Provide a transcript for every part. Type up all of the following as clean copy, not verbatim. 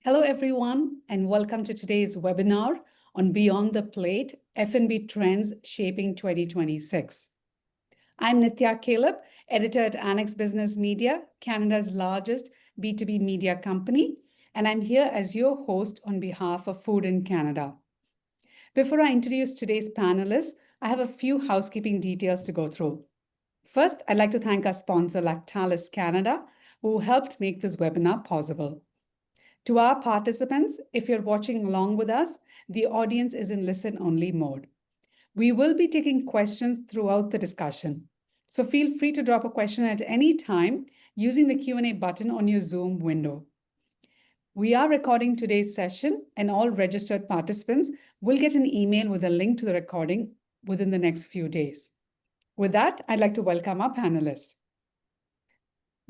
Hello, everyone, and welcome to today's webinar on Beyond the Plate, F&B Trends Shaping 2026. I'm Nithya Caleb, editor at Annex Business Media, Canada's largest B2B media company, and I'm here as your host on behalf of Food in Canada. Before I introduce today's panelists, I have a few housekeeping details to go through. First, I'd like to thank our sponsor, Lactalis Canada, who helped make this webinar possible. To our participants, if you're watching along with us, the audience is in listen-only mode. We will be taking questions throughout the discussion, so feel free to drop a question at any time using the Q&A button on your Zoom window. We are recording today's session, and all registered participants will get an email with a link to the recording within the next few days. With that, I'd like to welcome our panelists.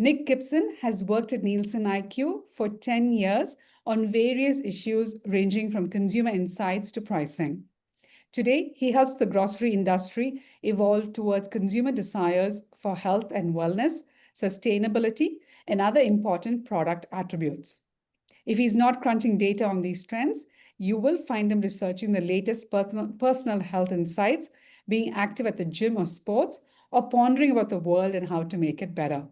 Nick Gibson has worked at Nielsen IQ for 10 years on various issues ranging from consumer insights to pricing. Today, he helps the grocery industry evolve towards consumer desires for health and wellness, sustainability, and other important product attributes. If he's not crunching data on these trends, you will find him researching the latest personal health insights, being active at the gym or sports, or pondering about the world and how to make it better.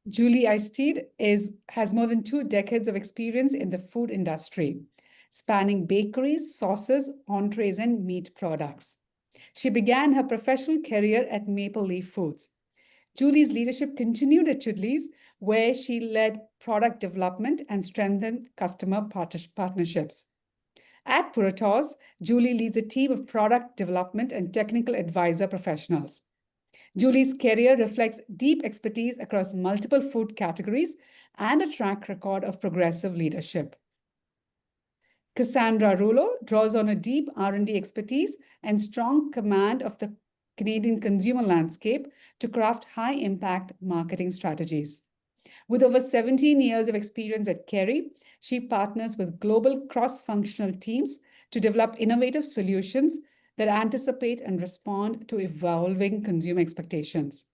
Julie Eistede has more than 2 decades of experience in the food industry, spanning bakeries, sauces, entrees, and meat products. She began her professional career at Maple Leaf Foods. Julie's leadership continued at Chudley's, where she led product development and strengthened customer partnerships. At Puratos, Julie leads a team of product development and technical advisor professionals. Julie's career reflects deep expertise across multiple food categories and a track record of progressive leadership. Cassandra Rulo draws on a deep R&D expertise and strong command of the Canadian consumer landscape to craft high-impact marketing strategies. With over 17 years of experience at Kerry, she partners with global cross-functional teams to develop innovative solutions that anticipate and respond to evolving consumer expectations.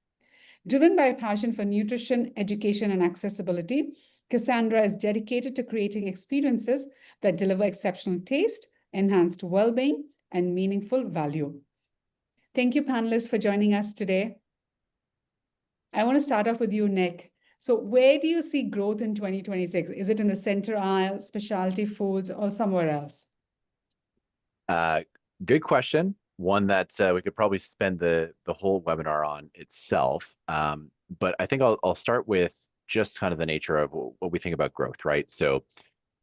Driven by a passion for nutrition, education, and accessibility, Cassandra is dedicated to creating experiences that deliver exceptional taste, enhanced well-being, and meaningful value. Thank you, panelists, for joining us today. I want to start off with you, Nick. So where do you see growth in 2026? Is it in the center aisle, specialty foods, or somewhere else? Good question. One that we could probably spend the whole webinar on itself. But I think I'll start with just kind of the nature of what we think about growth, right? So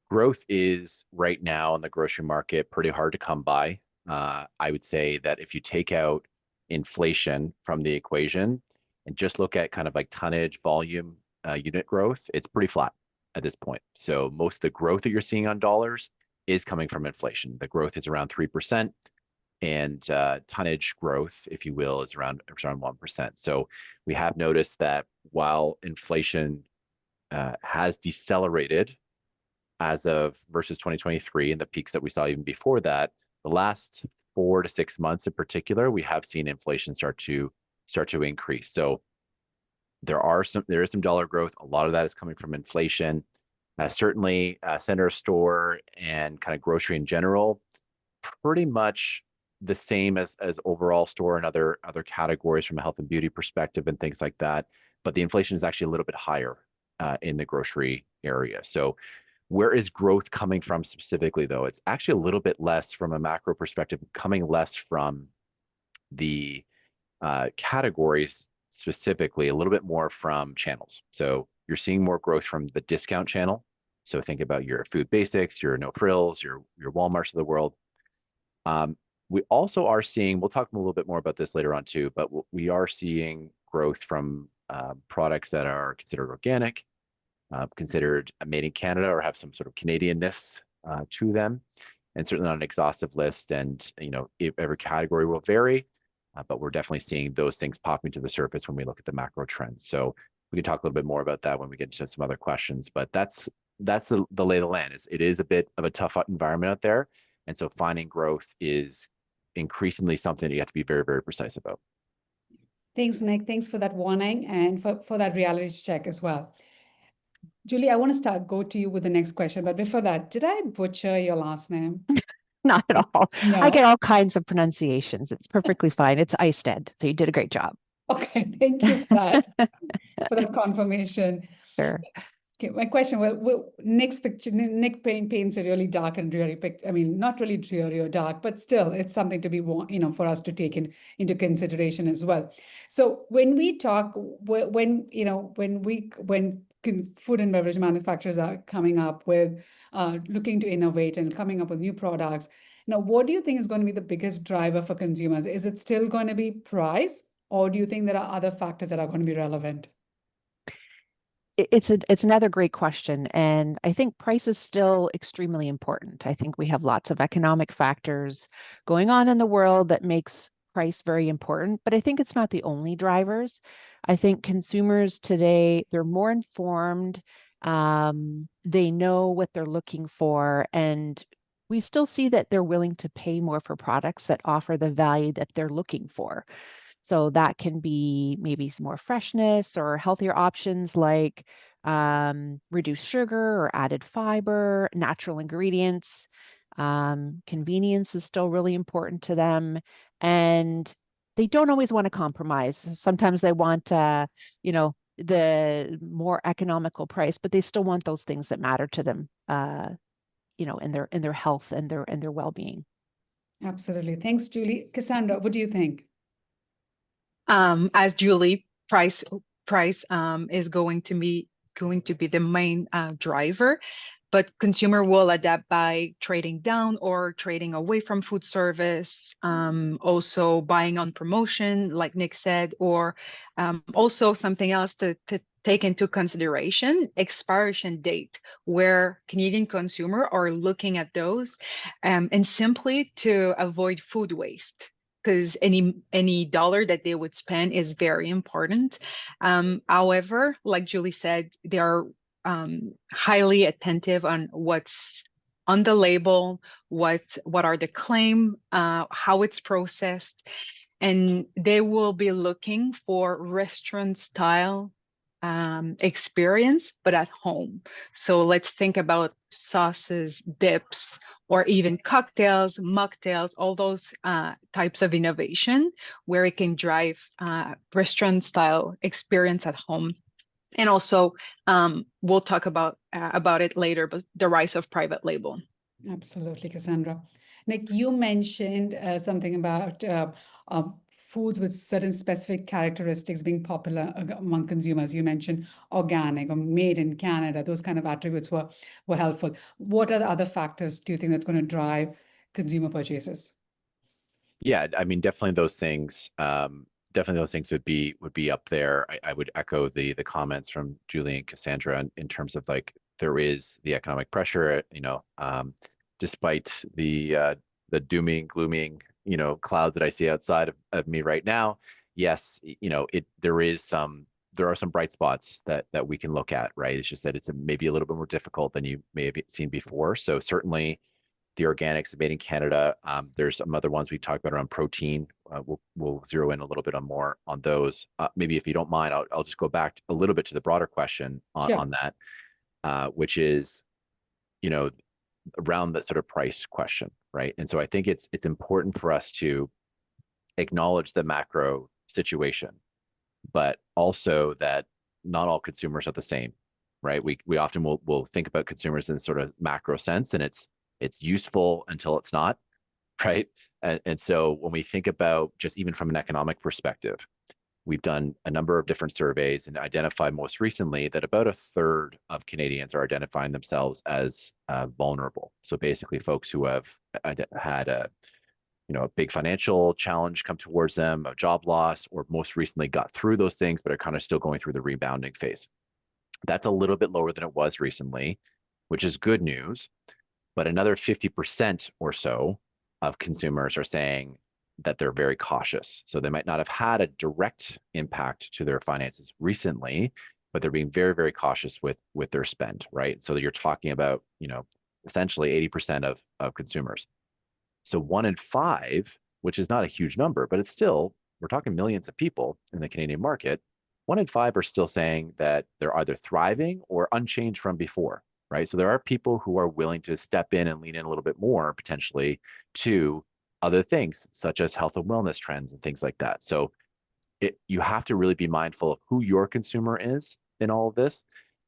growth is right now in the grocery market pretty hard to come by. I would say that if you take out inflation from the equation and just look at kind of like tonnage, volume, unit growth, it's pretty flat at this point. So most of the growth that you're seeing on dollars is coming from inflation. The growth is around 3%, and tonnage growth, if you will, is around 1%. So we have noticed that while inflation has decelerated as of versus 2023 and the peaks that we saw even before that, the last 4 to 6 months in particular, we have seen inflation start to increase. So there is some dollar growth. A lot of that is coming from inflation. Certainly, center store and kind of grocery in general, pretty much the same as overall store and other categories from a health and beauty perspective and things like that. But the inflation is actually a little bit higher in the grocery area. So where is growth coming from specifically, though? It's actually a little bit less from a macro perspective, coming less from the categories specifically, a little bit more from channels. So you're seeing more growth from the discount channel. So think about your Food Basics, your No Frills, your Walmarts of the world. We also are seeing, we'll talk a little bit more about this later on too, but we are seeing growth from products that are considered organic, considered made in Canada or have some sort of Canadianness to them, and certainly not an exhaustive list. And every category will vary, but we're definitely seeing those things popping to the surface when we look at the macro trends. So we can talk a little bit more about that when we get into some other questions. But that's the lay of the land. It is a bit of a tough environment out there, and so finding growth is increasingly something that you have to be very, very precise about. Thanks, Nick. Thanks for that warning and for that reality check as well. Julie, I want to go to you with the next question. But before that, did I butcher your last name? Not at all. I No. get all kinds of pronunciations. It's perfectly fine. It's Eisted. So you did a great job. Okay, thank you for that confirmation. Sure. Okay, my question, Nick's picture, Nick paints a really dark and dreary picture. I mean, not really dreary or dark, but still, it's something to be, for us to take into consideration as well. So when we talk, when food and beverage manufacturers are coming up with, looking to innovate and coming up with new products, now, what do you think is going to be the biggest driver for consumers? Is it still going to be price, or do you think there are other factors that are going to be relevant? It's another great question, and I think price is still extremely important. I think we have lots of economic factors going on in the world that makes price very important, but I think it's not the only drivers. I think consumers today, they're more informed, they know what they're looking for, and we still see that they're willing to pay more for products that offer the value that they're looking for. So that can be maybe some more freshness or healthier options like reduced sugar or added fiber, natural ingredients. Convenience is still really important to them. And they don't always want to compromise. Sometimes they want, the more economical price, but they still want those things that matter to them, in their health and their well-being. Absolutely. Thanks, Julie. Cassandra, what do you think? As Julie, price is going to be the main driver, but consumer will adapt by trading down or trading away from food service, also buying on promotion, like Nick said, or also something else to take into consideration, expiration date, where Canadian consumer are looking at those, and simply to avoid food waste, because any dollar that they would spend is very important. However, like Julie said, they are highly attentive on what's on the label, what are the claim, how it's processed, and they will be looking for restaurant style experience, but at home. So let's think about sauces, dips, or even cocktails, mocktails, all those types of innovation where it can drive restaurant style experience at home. And also, we'll talk about it later, but the rise of private label. Absolutely, Cassandra. Nick, you mentioned something about foods with certain specific characteristics being popular among consumers. You mentioned organic or made in Canada. Those kind of attributes were helpful. What are the other factors do you think that's going to drive consumer purchases? Yeah, I mean, definitely those things. Definitely those things would be up there. I would echo the comments from Julie and Cassandra in terms of like there is the economic pressure. Despite the dooming, glooming, cloud that I see outside of me right now. Yes, there are some bright spots that we can look at, right? It's just that it's maybe a little bit more difficult than you may have seen before. So certainly the organics made in Canada. There's some other ones we talked about around protein. We'll zero in a little bit on more on those. Maybe if you don't mind, I'll just go back a little bit to the broader question on that, which is, around the sort of price question, right? And so I think it's important for us to acknowledge the macro situation, but also that not all consumers are the same, right? We often will think about consumers in sort of macro sense, and it's useful until it's not, right? And so when we think about just even from an economic perspective, we've done a number of different surveys and identified most recently that about a third of Canadians are identifying themselves as vulnerable. So basically, folks who have had a big financial challenge come towards them, a job loss, or most recently got through those things, but are kind of still going through the rebounding phase. That's a little bit lower than it was recently, which is good news. But another 50% or so of consumers are saying that they're very cautious. So they might not have had a direct impact to their finances recently, but they're being very, very cautious with their spend, right? So you're talking about, essentially 80% of consumers. So 1 in 5, which is not a huge number, but it's still, we're talking millions of people in the Canadian market, 1 in 5 are still saying that they're either thriving or unchanged from before, right? So there are people who are willing to step in and lean in a little bit more potentially to other things, such as health and wellness trends and things like that. So you have to really be mindful of who your consumer is in all of this.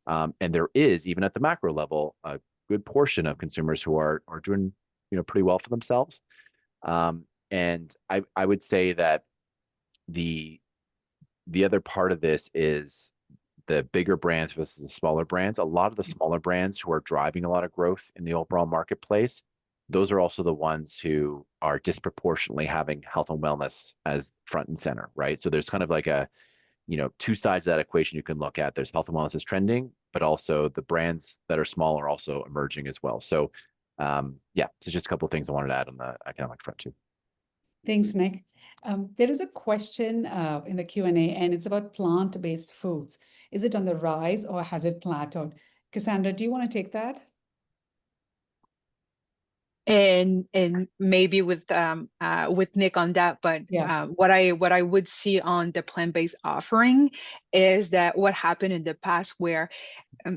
And there is, even at the macro level, a good portion of consumers who are doing, pretty well for themselves. And I would say that the other part of this is the bigger brands versus the smaller brands. A lot of the smaller brands who are driving a lot of growth in the overall marketplace, those are also the ones who are disproportionately having health and wellness as front and center, right? So there's kind of like a, two sides of that equation you can look at. There's health and wellness is trending, but also the brands that are small are also emerging as well. So yeah, so just a couple of things I wanted to add on the economic front too. Thanks, Nick. There is a question in the Q&A, and it's about plant-based foods. Is it on the rise or has it plateaued? Cassandra, do you want to take that? And maybe with Nick on that, but what I would see on the plant-based offering is that what happened in the past where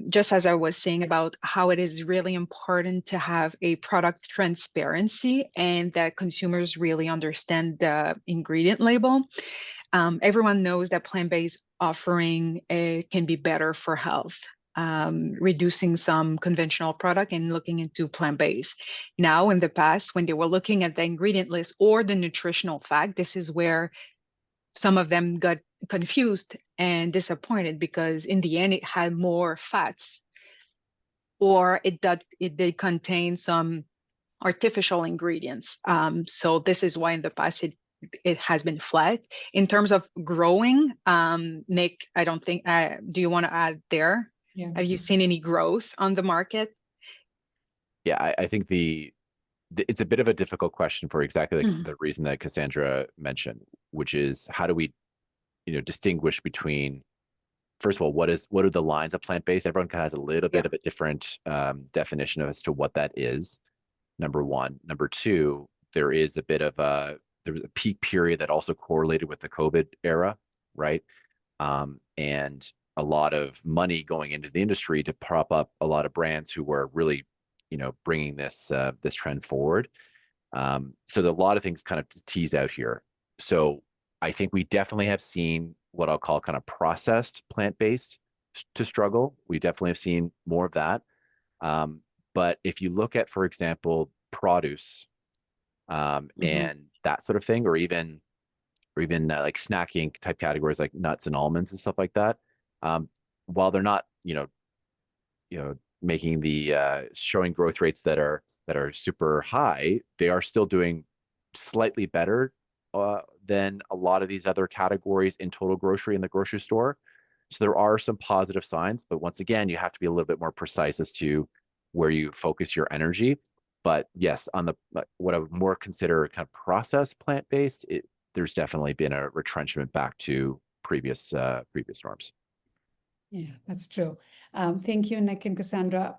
just as I was saying about how it is really important to have a product transparency and that consumers really understand the ingredient label. Everyone knows that plant-based offering can be better for health. Reducing some conventional product and looking into plant-based. Now, in the past, when they were looking at the ingredient list or the nutritional fact, this is where some of them got confused and disappointed because in the end, it had more fats or it did contain some artificial ingredients. So this is why in the past it has been flat. In terms of growing, Nick, I don't think, do you want to add there? Yeah. Have you seen any growth on the market? Yeah, I think it's a bit of a difficult question for exactly the reason that Cassandra mentioned, which is how do we, distinguish between, first of all, what are the lines of plant-based? Everyone kind of has a little bit of a different definition as to what that is. Number one. Number two, there is a bit of there was a peak period that also correlated with the COVID era, right? And a lot of money going into the industry to prop up a lot of brands who were really, bringing this trend forward. So a lot of things kind of tease out here. So I think we definitely have seen what I'll call kind of processed plant-based to struggle. We definitely have seen more of that. But if you look at, for example, produce and that sort of thing, or even like snacking type categories like nuts and almonds and stuff like that, while they're not, making the showing growth rates that are super high, they are still doing slightly better than a lot of these other categories in total grocery in the grocery store. So there are some positive signs, but once again, you have to be a little bit more precise as to where you focus your energy. But yes, on the what I would more consider kind of processed plant-based, there's definitely been a retrenchment back to previous norms. Yeah, that's true. Thank you, Nick and Cassandra.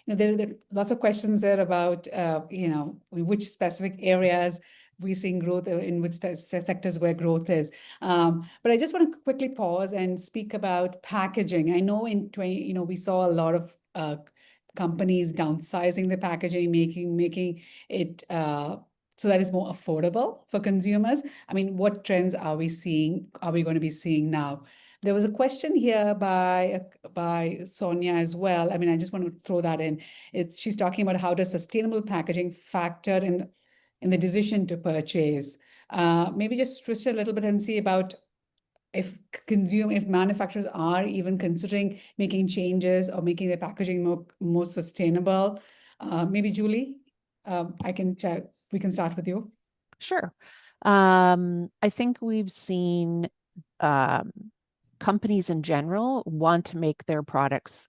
There are lots of questions there about, which specific areas we're seeing growth in which sectors where growth is. But I just want to quickly pause and speak about packaging. I know we saw a lot of companies downsizing the packaging, making it so that it's more affordable for consumers. I mean, what trends are we seeing? Are we going to be seeing now? There was a question here by Sonia as well. I mean, I just want to throw that in. She's talking about how does sustainable packaging factor in the decision to purchase. Maybe just twist a little bit and see about if manufacturers are even considering making changes or making their packaging more sustainable. Maybe Julie, we can start with you. Sure. I think we've seen companies in general want to make their products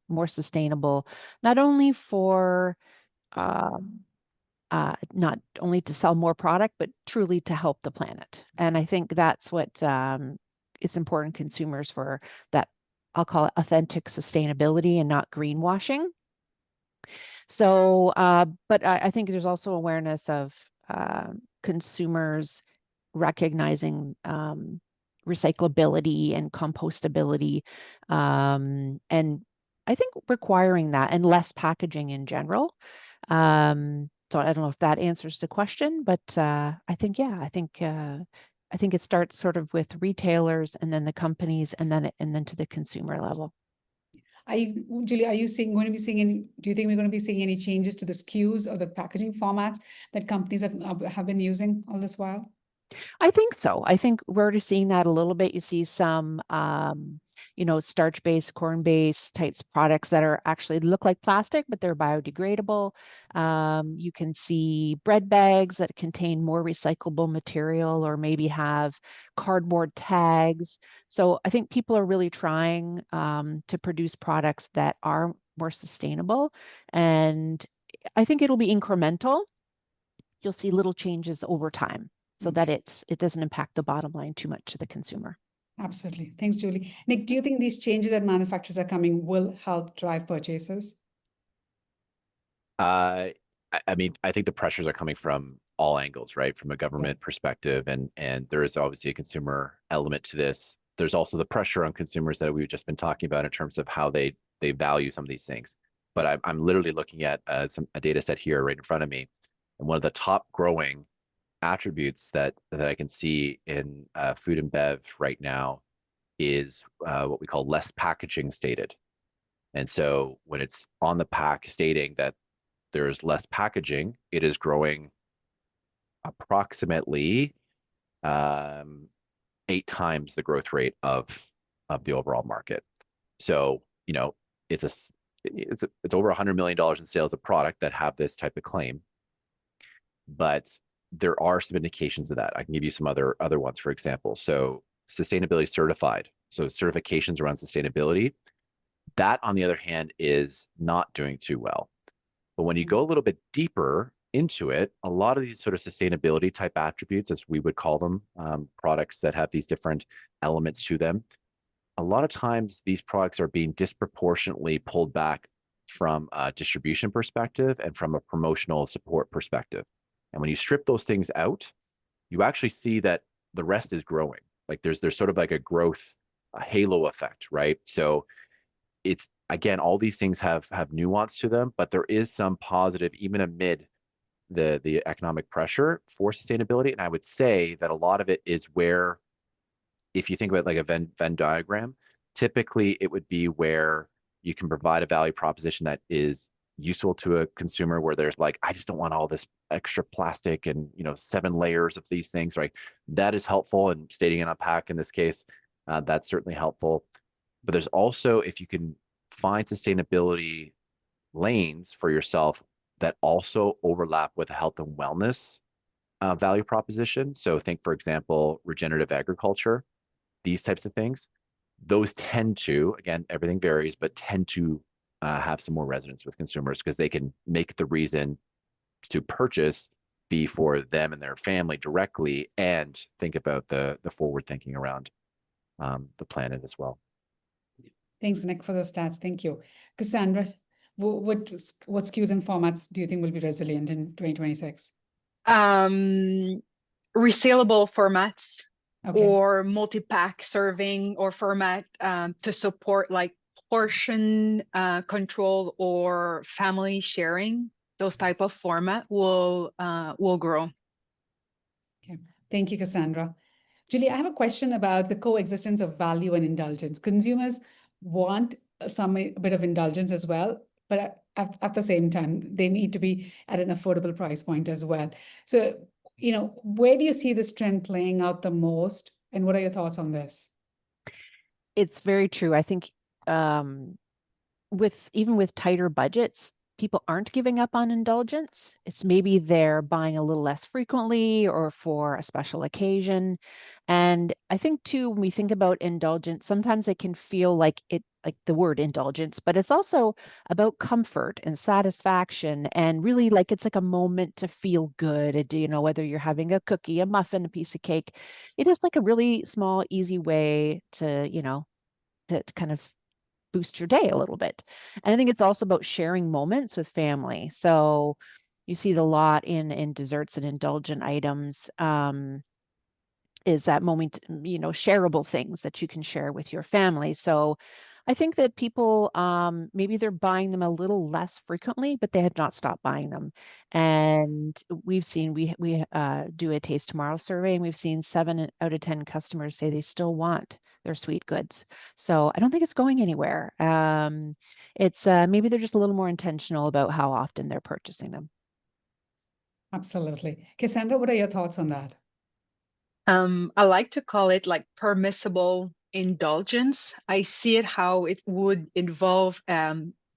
more sustainable, not only for not only to sell more product, but truly to help the planet. And I think that's what it's important consumers for, that I'll call it authentic sustainability and not greenwashing. So, but I think there's also awareness of consumers recognizing recyclability and compostability, and I think requiring that and less packaging in general. So I don't know if that answers the question, but I think, yeah, I think it starts sort of with retailers and then the companies and then to the consumer level. Julie, are you going to be seeing any, do you think we're going to be seeing any changes to the SKUs or the packaging formats that companies have been using all this while? I think so. I think we're already seeing that a little bit. You see some, starch-based, corn-based types products that are actually look like plastic, but they're biodegradable. You can see bread bags that contain more recyclable material or maybe have cardboard tags. So I think people are really trying to produce products that are more sustainable. And I think it'll be incremental. You'll see little changes over time so that it doesn't impact the bottom line too much to the consumer. Absolutely. Thanks, Julie. Nick, do you think these changes that manufacturers are coming will help drive purchases? I mean, I think the pressures are coming from all angles, right? From a government perspective, and there is obviously a consumer element to this. There's also the pressure on consumers that we've just been talking about in terms of how they value some of these things. But I'm literally looking at a data set here right in front of me, and one of the top growing attributes that I can see in food and bev right now is what we call less packaging stated. And so when it's on the pack stating that there's less packaging, it is growing approximately 8 times the growth rate of the overall market. So, it's over $100 million in sales of product that have this type of claim. But there are some indications of that. I can give you some other ones, for example. So sustainability certified. So certifications around sustainability. That, on the other hand, is not doing too well. But when you go a little bit deeper into it, a lot of these sort of sustainability type attributes, as we would call them, products that have these different elements to them, a lot of times these products are being disproportionately pulled back from a distribution perspective and from a promotional support perspective. And when you strip those things out, you actually see that the rest is growing. Like there's sort of like a growth, a halo effect, right? So it's, again, all these things have nuance to them, but there is some positive even amid the economic pressure for sustainability. And I would say that a lot of it is where, if you think about like a Venn diagram, typically it would be where you can provide a value proposition that is useful to a consumer, where there's like, I just don't want all this extra plastic and 7 layers of these things, right? That is helpful, and stating it on pack in this case, that's certainly helpful. But there's also, if you can find sustainability lanes for yourself that also overlap with a health and wellness value proposition. So think, for example, regenerative agriculture, these types of things. Those tend to, again, everything varies, but tend to have some more resonance with consumers because they can make the reason to purchase be for them and their family directly, and think about the forward thinking around the planet as well. Thanks, Nick, for those stats. Thank you. Cassandra, what SKUs and formats do you think will be resilient in 2026? Resaleable formats, or multi-pack serving or format to support like portion control or family sharing. Those type of format will grow. Okay, thank you, Cassandra. Julie, I have a question about the coexistence of value and indulgence. Consumers want a bit of indulgence as well, but at the same time, they need to be at an affordable price point as well. So, where do you see this trend playing out the most, and what are your thoughts on this? It's very true. I think even with tighter budgets, people aren't giving up on indulgence. It's maybe they're buying a little less frequently or for a special occasion. And I think too, when we think about indulgence, sometimes it can feel like the word indulgence, but it's also about comfort and satisfaction, and really like it's like a moment to feel good. Whether you're having a cookie, a muffin, a piece of cake, it is like a really small, easy way to kind of boost your day a little bit. And I think it's also about sharing moments with family. So you see the lot in desserts and indulgent items. that moment, shareable things that you can share with your family. So I think that people, maybe they're buying them a little less frequently, but they have not stopped buying them. And we've seen, we do a Taste Tomorrow survey, and we've seen 7 out of 10 customers say they still want their sweet goods. So I don't think it's going anywhere. It's maybe they're just a little more intentional about how often they're purchasing them. Absolutely. Cassandra, what are your thoughts on that? I like to call it like permissible indulgence. I see it how it would involve,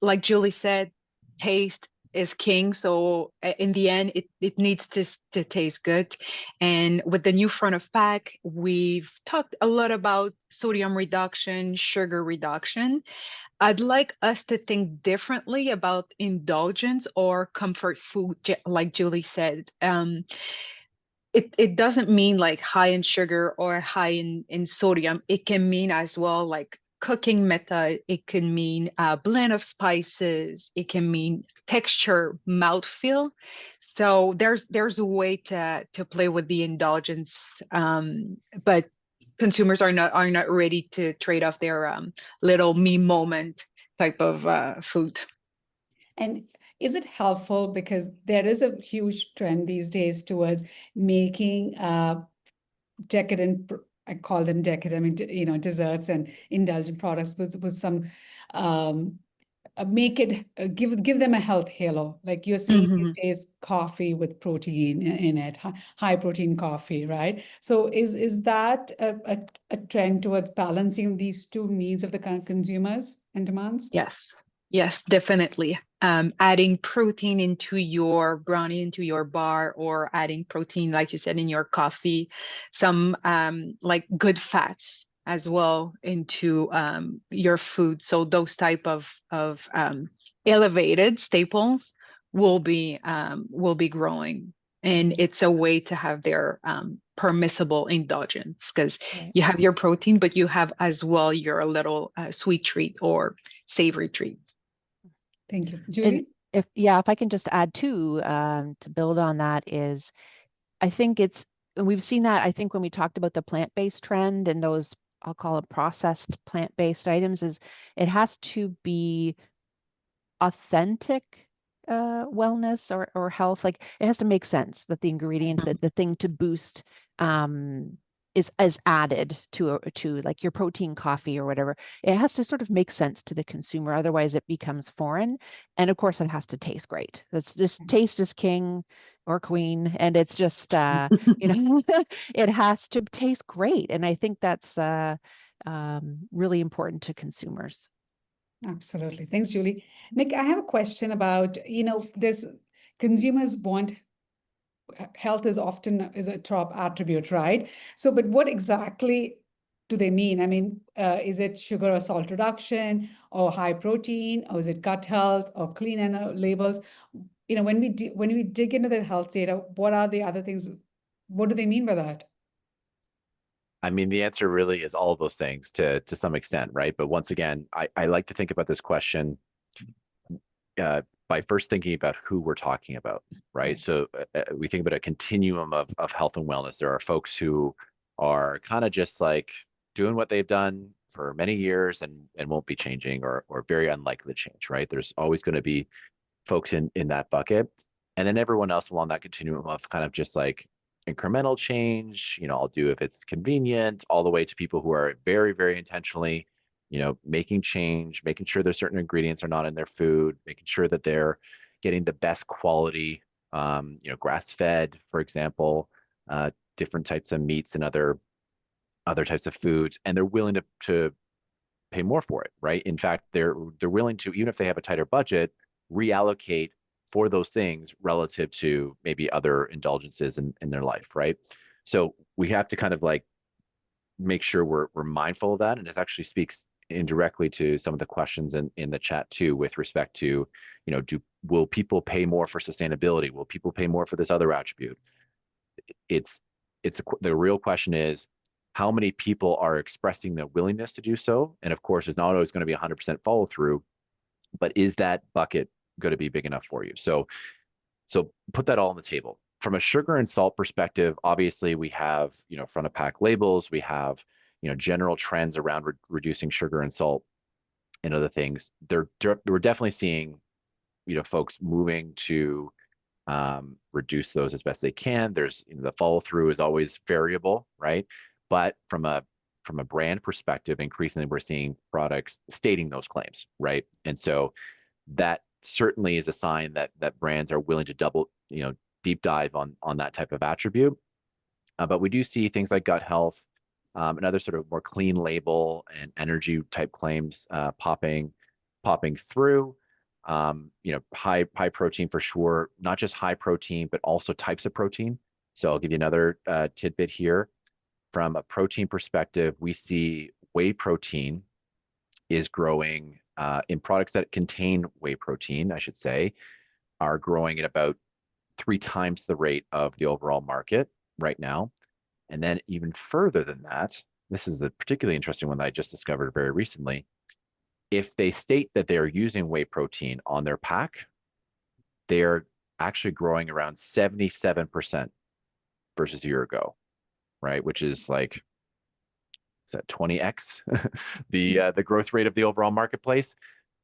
like Julie said, taste is king. So in the end, it needs to taste good. And with the new front of pack, we've talked a lot about sodium reduction, sugar reduction. I'd like us to think differently about indulgence or comfort food, like Julie said. It doesn't mean like high in sugar or high in sodium. It can mean as well like cooking method. It can mean a blend of spices. It can mean texture, mouthfeel. So there's a way to play with the indulgence, but consumers are not ready to trade off their little me moment type of food. And is it helpful because there is a huge trend these days towards making decadent, I call them decadent, I mean, desserts and indulgent products with some make it give them a health halo. Like you're seeing these days, coffee with protein in it, high protein coffee, right? So is that a trend towards balancing these two needs of the consumers and demands? Yes, definitely. Adding protein into your brownie, into your bar, or adding protein, like you said, in your coffee, some like good fats as well into your food. So those type of elevated staples will be growing, and it's a way to have their permissible indulgence because Right. you have your protein, but you have as well your little sweet treat or savory treat. Thank you. And Julie? if I can just add too, to build on that is, I think and we've seen that, I think when we talked about the plant-based trend and those, I'll call it processed plant-based items, is it has to be authentic wellness or health. Like it has to make sense that the ingredient, that the thing to boost is added to like your protein coffee or whatever. It has to sort of make sense to the consumer, otherwise it becomes foreign. And of course it has to taste great. That's just taste is king or queen, and it's just it has to taste great. And I think that's really important to consumers. Absolutely. Thanks, Julie. Nick, I have a question about, this consumers want health is often is a top attribute, right? So, but what exactly do they mean? I mean, is it sugar or salt reduction or high protein, or is it gut health or clean labels? When we dig into the health data, what are the other things? What do they mean by that? I mean, the answer really is all of those things to some extent, right? But once again, I like to think about this question by first thinking about who we're talking about, right? Right. So we think about a continuum of health and wellness. There are folks who are kind of just like doing what they've done for many years and won't be changing or very unlikely to change, right? There's always going to be folks in that bucket. And then everyone else along that continuum of kind of just like incremental change, I'll do if it's convenient, all the way to people who are very, very intentionally, making change, making sure there's certain ingredients are not in their food, making sure that they're getting the best quality, grass-fed, for example, different types of meats and other types of foods, and they're willing to pay more for it, right? In fact, they're willing to, even if they have a tighter budget, reallocate for those things relative to maybe other indulgences in their life, right? So we have to kind of like make sure we're mindful of that. And it actually speaks indirectly to some of the questions in the chat too, with respect to, will people pay more for sustainability? Will people pay more for this other attribute? The real question is, how many people are expressing the willingness to do so? And of course, it's not always going to be 100% follow through, but is that bucket going to be big enough for you? So put that all on the table. from a sugar and salt perspective, obviously we have, front of pack labels, we have, general trends around reducing sugar and salt and other things. We're definitely seeing, folks moving to reduce those as best they can. There's, the follow through is always variable, right? But from a brand perspective, increasingly we're seeing products stating those claims, right? And so that certainly is a sign that brands are willing to deep dive on that type of attribute. But we do see things like gut health and other sort of more clean label and energy type claims popping through. High protein for sure, not just high protein, but also types of protein. So I'll give you another tidbit here. From a protein perspective, we see whey protein is growing in products that contain whey protein, I should say, are growing at about 3 times the rate of the overall market right now. And then even further than that, this is a particularly interesting one that I just discovered very recently. If they state that they are using whey protein on their pack, they are actually growing around 77% versus a year ago, right? Which is like, is that 20x the growth rate of the overall marketplace,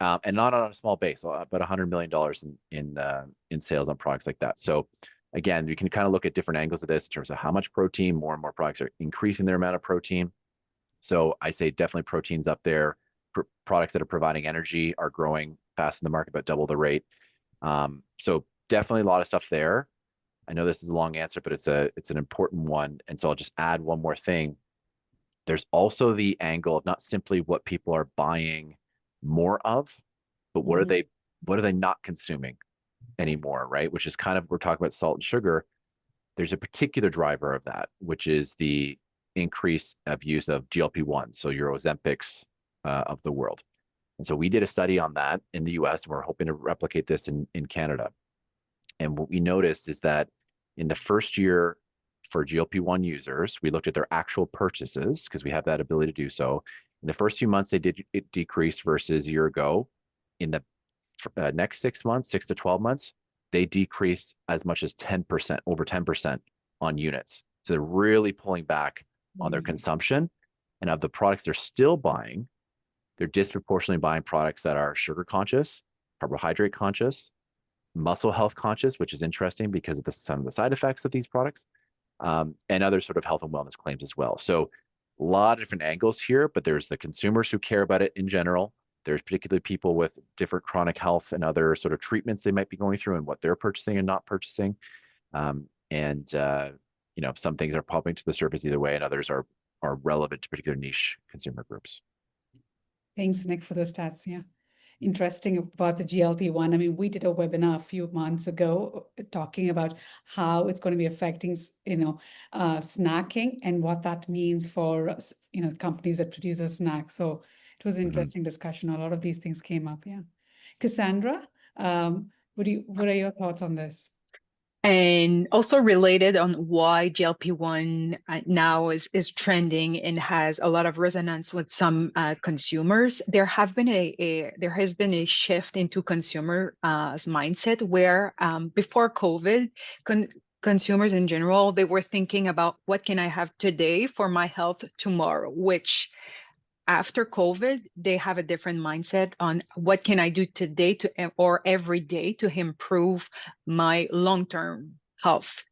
and not on a small base, but $100 million in sales on products like that. So again, you can kind of look at different angles of this in terms of how much protein. More and more products are increasing their amount of protein. So I say definitely protein's up there. Products that are providing energy are growing fast in the market, about double the rate. So definitely a lot of stuff there. I know this is a long answer, but it's an important one. And so I'll just add one more thing. There's also the angle of not simply what people are buying more of, but what are they not consuming anymore, right? Which is kind of, we're talking about salt and sugar. There's a particular driver of that, which is the increase of use of GLP-1, so your Ozempics of the world. And so we did a study on that in the US, and we're hoping to replicate this in Canada. And what we noticed is that in the first year for GLP-1 users, we looked at their actual purchases because we have that ability to do so. In the first few months, it decreased versus a year ago. In the next 6 months, 6 to 12 months, they decreased as much as 10%, over 10% on units. So they're really pulling back on their consumption. And of the products they're still buying, they're disproportionately buying products that are sugar conscious, carbohydrate conscious, muscle health conscious, which is interesting because of some of the side effects of these products, and other sort of health and wellness claims as well. So a lot of different angles here, but there's the consumers who care about it in general. There's particularly people with different chronic health and other sort of treatments they might be going through and what they're purchasing and not purchasing. Some things are popping to the surface either way, and others are relevant to particular niche consumer groups. Thanks, Nick, for the stats. Yeah. Interesting about the GLP-1. I mean, we did a webinar a few months ago talking about how it's going to be affecting, snacking and what that means for, companies that produce a snack. So it was an interesting discussion. A lot of these things came up. Yeah. Cassandra, what are your thoughts on this? And also related on why GLP-1 now is trending and has a lot of resonance with some consumers. There has been a shift into consumers' mindset where before COVID, consumers in general, they were thinking about what can I have today for my health tomorrow, which after COVID, they have a different mindset on what can I do today or every day to improve my long-term health.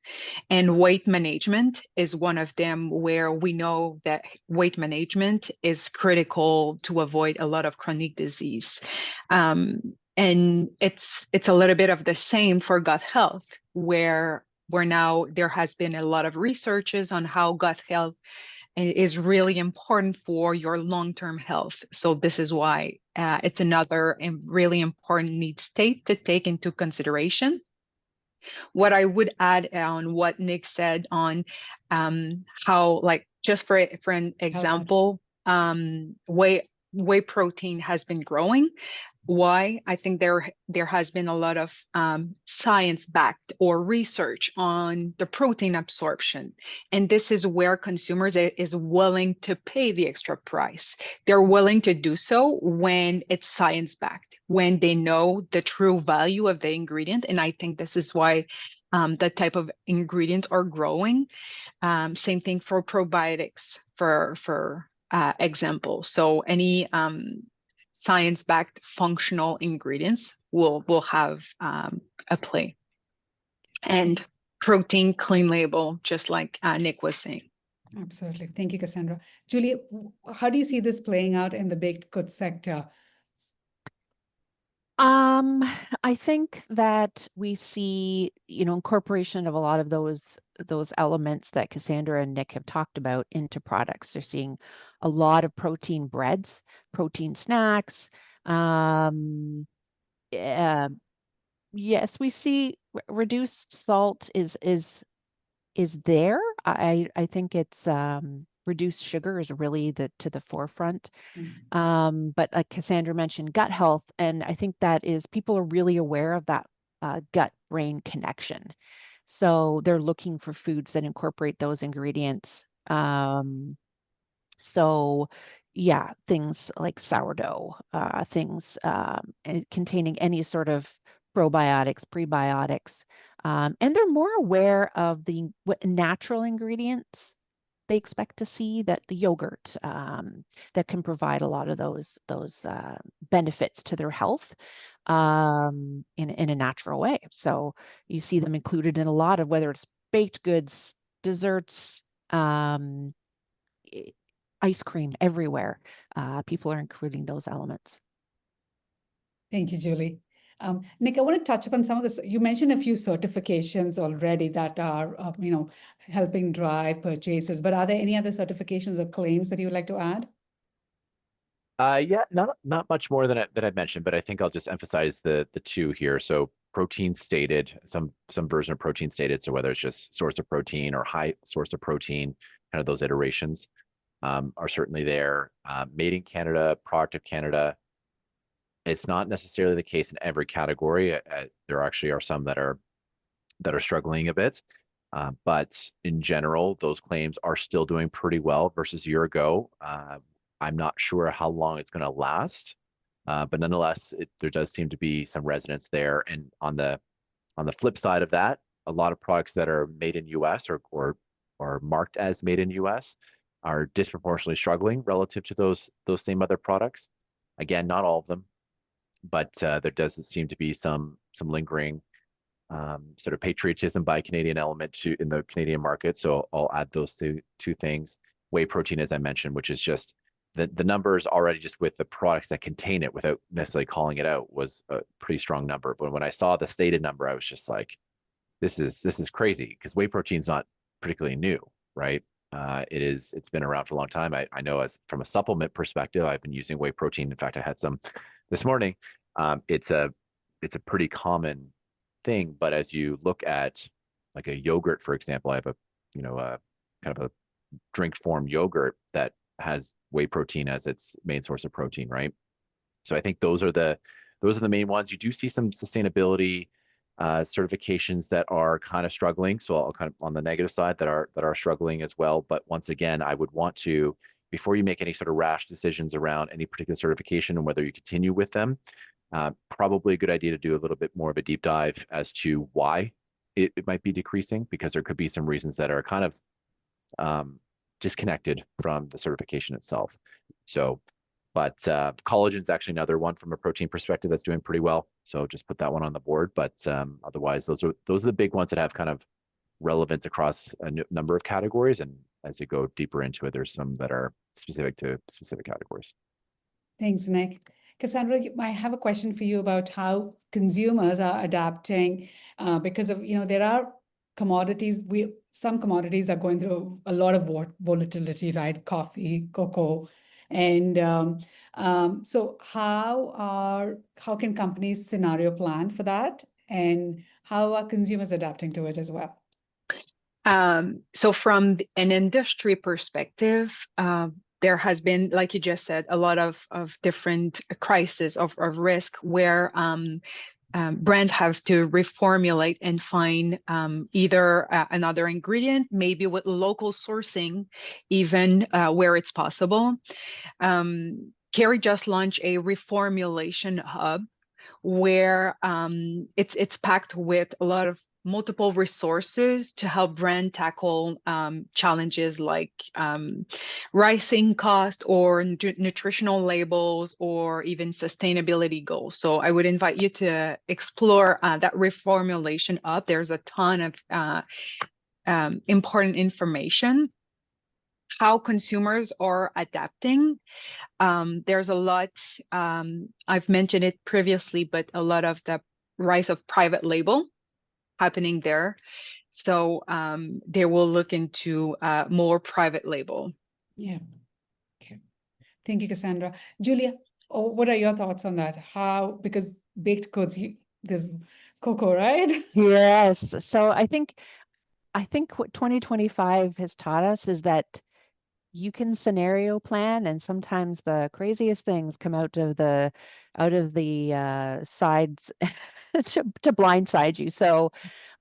And weight management is one of them, where we know that weight management is critical to avoid a lot of chronic disease. And it's a little bit of the same for gut health, where now there has been a lot of researches on how gut health is really important for your long-term health. So this is why it's another really important need state to take into consideration. What I would add on what Nick said on how, like, just for an example, whey protein has been growing. Why? I think there has been a lot of science-backed or research on the protein absorption. And this is where consumers is willing to pay the extra price. They're willing to do so when it's science-backed, when they know the true value of the ingredient. And I think this is why that type of ingredients are growing. Same thing for probiotics, for example. So any science-backed functional ingredients will have a play. And protein clean label, just like Nick was saying. Absolutely. Thank you, Cassandra. Julie, how do you see this playing out in the baked goods sector? I think that we see, incorporation of a lot of those elements that Cassandra and Nick have talked about into products. They're seeing a lot of protein breads, protein snacks. Yes, we see reduced salt is there. I think it's reduced sugar is really to the forefront. But like Cassandra mentioned, gut health, and I think that is people are really aware of that gut-brain connection. So they're looking for foods that incorporate those ingredients. So yeah, things like sourdough, things containing any sort of probiotics, prebiotics, and they're more aware of what natural ingredients they expect to see, that the yogurt that can provide a lot of those benefits to their health in a natural way. So you see them included in a lot of, whether it's baked goods, desserts, ice cream everywhere. People are including those elements. Thank you, Julie. Nick, I want to touch upon some of this. You mentioned a few certifications already that are, helping drive purchases, but are there any other certifications or claims that you would like to add? Yeah, not much more than I mentioned, but I think I'll just emphasize the two here. So protein stated, some version of protein stated. So whether it's just source of protein or high source of protein, kind of those iterations are certainly there. Made in Canada, product of Canada. It's not necessarily the case in every category. There actually are some that are struggling a bit. But in general, those claims are still doing pretty well versus a year ago. I'm not sure how long it's going to last, but nonetheless, there does seem to be some resonance there. And on the flip side of that, a lot of products that are made in U.S. or marked as made in U.S. are disproportionately struggling relative to those same other products. Again, not all of them, but there does seem to be some lingering sort of patriotism by Canadian element in the Canadian market. So I'll add those two things. Whey protein, as I mentioned, which is just the numbers already just with the products that contain it without necessarily calling it out was a pretty strong number. But when I saw the stated number, I was just like, this is crazy, because whey protein is not particularly new, right? It's been around for a long time. I know, as from a supplement perspective, I've been using whey protein. In fact, I had some this morning. It's a pretty common thing, but as you look at like a yogurt, for example, I have a kind of a drink form yogurt that has whey protein as its main source of protein, right? So I think those are the main ones. You do see some sustainability certifications that are kind of struggling. So I'll kind of on the negative side that are struggling as well. But once again, I would want to, before you make any sort of rash decisions around any particular certification and whether you continue with them, probably a good idea to do a little bit more of a deep dive as to why it might be decreasing, because there could be some reasons that are kind of disconnected from the certification itself. So, but collagen is actually another one from a protein perspective that's doing pretty well. So just put that one on the board. But otherwise, those are the big ones that have kind of relevance across a number of categories. And as you go deeper into it, there's some that are specific to specific categories. Thanks, Nick. Cassandra, I have a question for you about how consumers are adapting because of, there are commodities. Some commodities are going through a lot of volatility, right? Coffee, cocoa. And so how can companies scenario plan for that? And how are consumers adapting to it as well? So from an industry perspective, there has been, like you just said, a lot of different crises of risk where brands have to reformulate and find either another ingredient, maybe with local sourcing, even where it's possible. Kerry just launched a reformulation hub where it's packed with a lot of multiple resources to help brand tackle challenges like rising cost or nutritional labels or even sustainability goals. So I would invite you to explore that reformulation up. There's a ton of important information, how consumers are adapting. There's a lot, I've mentioned it previously, but a lot of the rise of private label happening there. So they will look into more private label. Yeah. Okay. Thank you, Cassandra. Julia, what are your thoughts on that? How, because baked goods, there's cocoa, right? Yes. So I think what 2025 has taught us is that you can scenario plan, and sometimes the craziest things come out of the sides to blindside you. So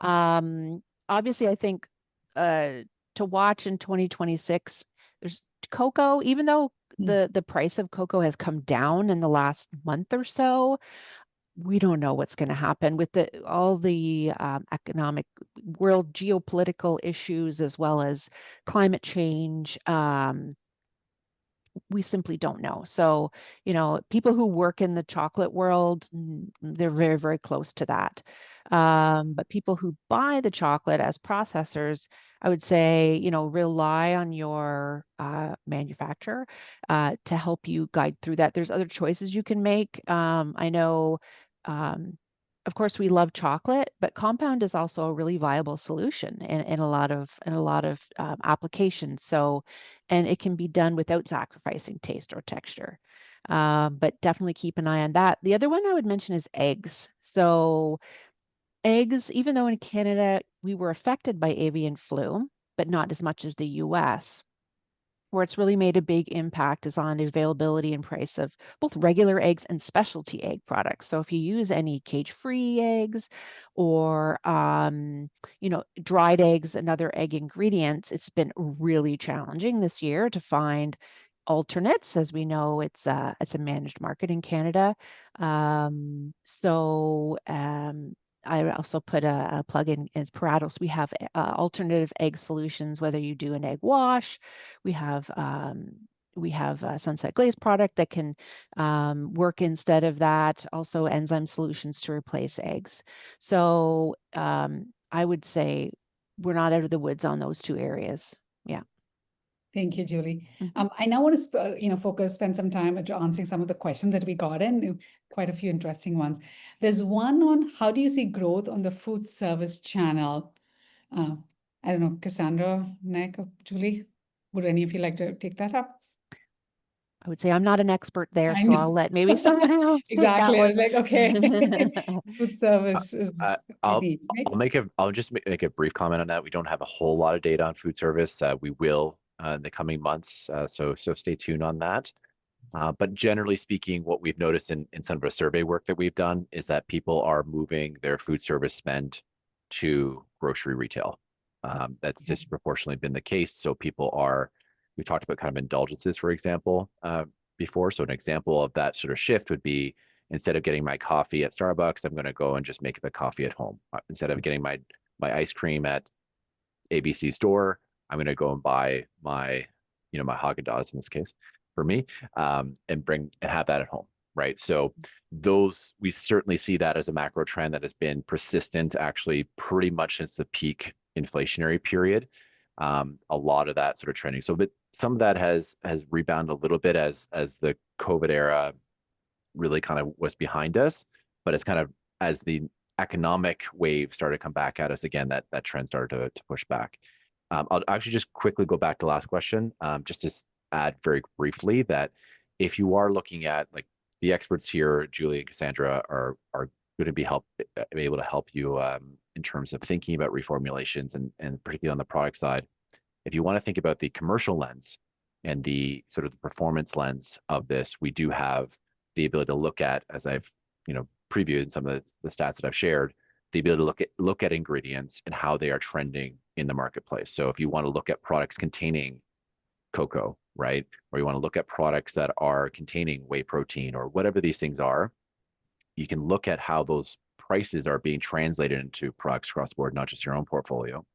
obviously I think to watch in 2026, there's cocoa, even though the price of cocoa has come down in the last month or so, we don't know what's going to happen with all the economic world geopolitical issues as well as climate change. We simply don't know. So, people who work in the chocolate world, they're very, very close to that. But people who buy the chocolate as processors, I would say, rely on your manufacturer to help you guide through that. There's other choices you can make. I know, of course, we love chocolate, but compound is also a really viable solution in a lot of applications. So, and it can be done without sacrificing taste or texture. But definitely keep an eye on that. The other one I would mention is eggs. So eggs, even though in Canada we were affected by avian flu, but not as much as the US, where it's really made a big impact is on the availability and price of both regular eggs and specialty egg products. So if you use any cage-free eggs or dried eggs and other egg ingredients, it's been really challenging this year to find alternates. As we know, it's a managed market in Canada. I also put a plug in as Parados. We have alternative egg solutions, whether you do an egg wash. We have a Sunset Glaze product that can work instead of that. Also enzyme solutions to replace eggs. So I would say we're not out of the woods on those two areas. Yeah. Thank you, Julie. Mhm. I now want to spend some time at answering some of the questions that we got in, quite a few interesting ones. There's one on how do you see growth on the food service channel? I don't know, Cassandra, Nick, or Julie, would any of you like to take that up? I would say I'm not an expert there, I so know. I'll let maybe someone else take that Exactly. I was one. like, okay, food service is I'll niche, right? I'll just make a brief comment on that. We don't have a whole lot of data on food service. We will in the coming months. So stay tuned on that. But generally speaking, what we've noticed in some of the survey work that we've done is that people are moving their food service spend to grocery retail. That's disproportionately been the case. So we talked about kind of indulgences, for example, before. So an example of that sort of shift would be instead of getting my coffee at Starbucks, I'm going to go and just make the coffee at home. Instead of getting my ice cream at ABC store, I'm going to go and buy my Haagen-Dazs in this case for me, and have that at home, right? So we certainly see that as a macro trend that has been persistent, actually pretty much since the peak inflationary period. A lot of that sort of trending. So, but some of that has rebounded a little bit as the COVID era really kind of was behind us, but it's kind of as the economic wave started to come back at us again, that trend started to push back. I'll actually just quickly go back to the last question, just to add very briefly that if you are looking at like the experts here, Julie and Cassandra are going to be able to help you in terms of thinking about reformulations and particularly on the product side. If you want to think about the commercial lens and the sort of the performance lens of this, we do have the ability to look at, as I've previewed some of the stats that I've shared, the ability to look at ingredients and how they are trending in the marketplace. So if you want to look at products containing cocoa, right, or you want to look at products that are containing whey protein or whatever these things are, you can look at how those prices are being translated into products across the board, not just your own portfolio.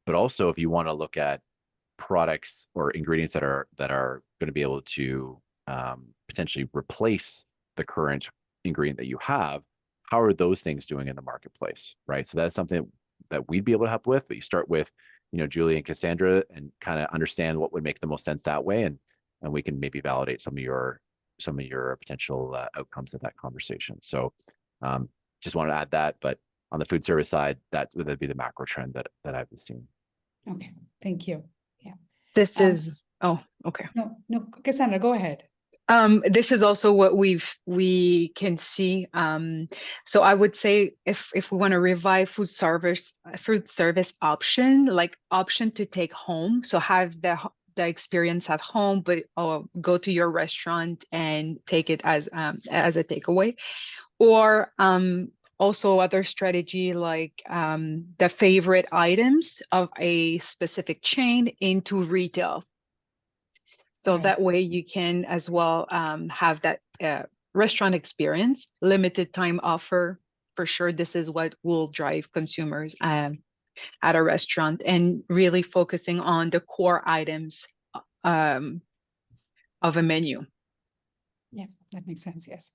But also, if you want to look at products or ingredients that are going to be able to potentially replace the current ingredient that you have, how are those things doing in the marketplace, right? So that's something that we'd be able to help with. But you start with, Julie and Cassandra, and kind of understand what would make the most sense that way, and we can maybe validate some of your potential outcomes of that conversation. So just want to add that. But on the food service side, that'd be the macro trend that I've been seeing. Okay, thank you. Yeah. This is, oh, okay. No, Cassandra, go ahead. This is also what we can see. So I would say if we want to revive food service option, like option to take home, so have the experience at home, but go to your restaurant and take it as a takeaway, or also other strategy like the favorite items of a specific chain into retail. So that way you can as well have that restaurant experience, limited time offer. For sure, this is what will drive consumers at a restaurant, and really focusing on the core items of a menu. Yeah, that makes sense. Yes.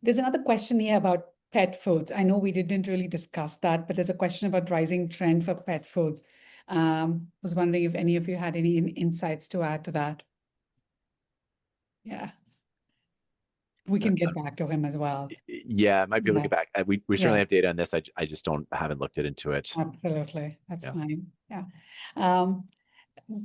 There's another question here about pet foods. I know we didn't really discuss that, but there's a question about rising trend for pet foods. Was wondering if any of you had any insights to add to that. Yeah. We can get back to him as well. Yeah, I might be able to get back. We certainly Yeah. have data on this. I just haven't looked into it. Absolutely. That's Yeah. fine. Yeah.